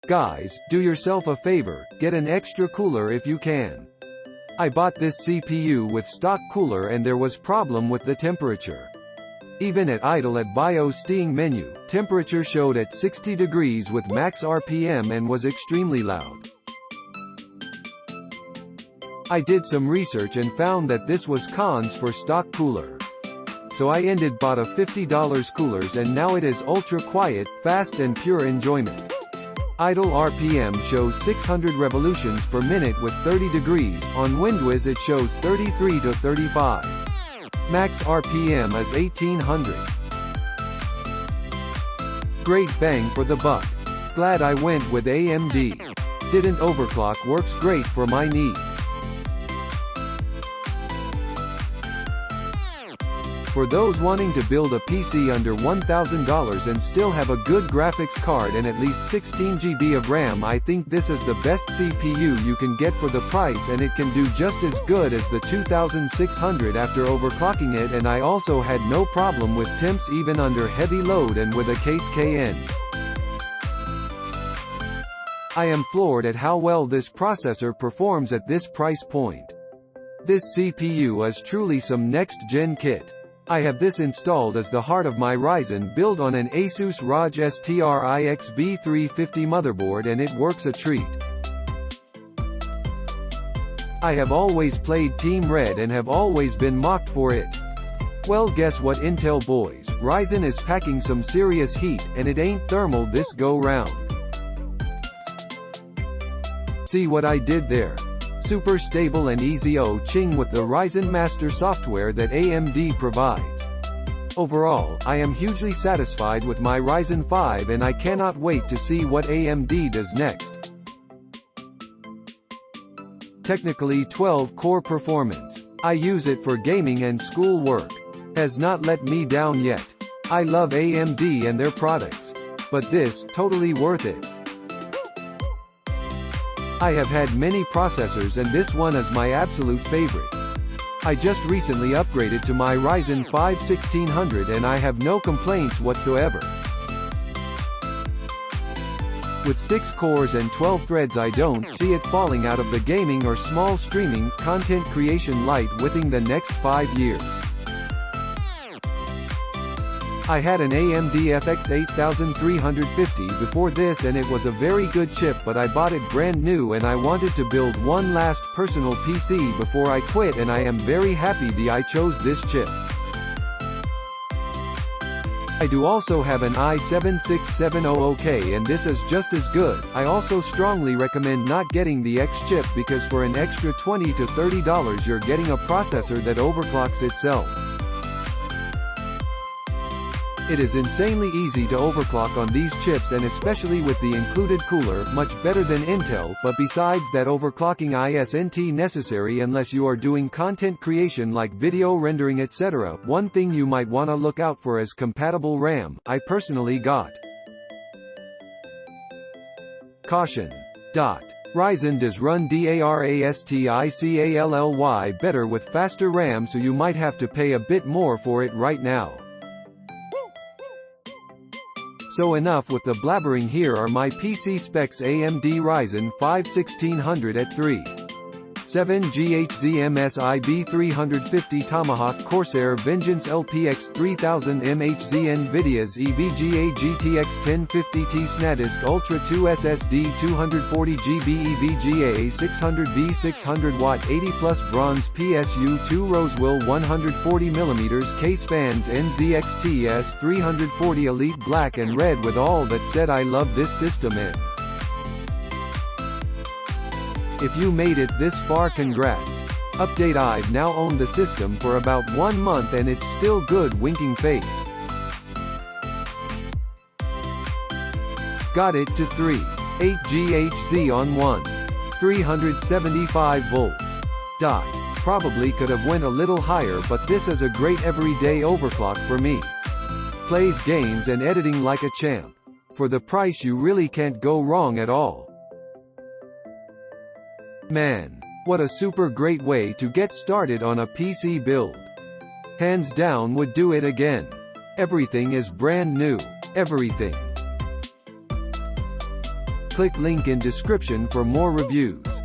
Guys, do yourself a favor, get an extra cooler if you can. I bought this CPU with stock cooler and there was problem with the temperature. Even at idle at BIOS steam menu, temperature showed at 60 degrees with max RPM and was extremely loud. I did some research and found that this was cons for stock cooler. So I bought a $50 coolers and now it is ultra quiet, fast and pure enjoyment. Idle RPM shows 600 revolutions per minute with 30 degrees, on Windows it shows 33 to 35. Max RPM is 1800. Great bang for the buck. Glad I went with AMD. Didn't overclock, works great for my needs. For those wanting to build a PC under $1,000 and still have a good graphics card and at least 16 GB of RAM, I think this is the best CPU you can get for the price, and it can do just as good as the 2600 after overclocking it, and I also had no problem with temps even under heavy load and with a case KN. I am floored at how well this processor performs at this price point. This CPU is truly some next-gen kit. I have this installed as the heart of my Ryzen build on an Asus ROG Strix B350 motherboard, and it works a treat. I have always played Team Red and have always been mocked for it. Well, guess what, Intel boys, Ryzen is packing some serious heat, and it ain't thermal this go round. See what I did there? Super stable and easy ching with the Ryzen Master software that AMD provides. Overall, I am hugely satisfied with my Ryzen 5 and I cannot wait to see what AMD does next. Technically 12-core performance. I use it for gaming and school work. Has not let me down yet. I love AMD and their products. But this, totally worth it. I have had many processors and this one is my absolute favorite. I just recently upgraded to my Ryzen 5 1600 and I have no complaints whatsoever. With 6 cores and 12 threads, I don't see it falling out of the gaming or small streaming, content creation light within the next 5 years. I had an AMD FX 8350 before this and it was a very good chip, but I bought it brand new and I wanted to build one last personal PC before I quit, and I am very happy I chose this chip. I do also have an i7-6700K and this is just as good. I also strongly recommend not getting the X chip because for an extra $20 to $30 you're getting a processor that overclocks itself. It is insanely easy to overclock on these chips, and especially with the included cooler, much better than Intel, but besides that, overclocking isn't necessary unless you are doing content creation like video rendering etc. One thing you might wanna look out for is compatible RAM. I personally got caution. Ryzen does run DARASTICALLY better with faster RAM, so you might have to pay a bit more for it right now. So enough with the blabbering, here are my PC specs. AMD Ryzen 5 1600 at 3.7 GHz MSI B350 Tomahawk Corsair Vengeance LPX 3000 MHz NVIDIA's EVGA GTX 1050 Ti SanDisk Ultra 2 SSD 240GB EVGA 600V 600W 80+ bronze PSU 2 Rosewell 140mm case fans NZXT S340 Elite Black and Red. With all that said, I love this system and if you made it this far, congrats. Update: I've now owned the system for about 1 month and it's still good. Winking face. Got it to 3.8 GHz on 375 volts. Probably could have went a little higher, but this is a great everyday overclock for me. Plays games and editing like a champ. For the price you really can't go wrong at all. Man, what a super great way to get started on a PC build. Hands down would do it again. Everything is brand new. Everything. click link in description for more reviews.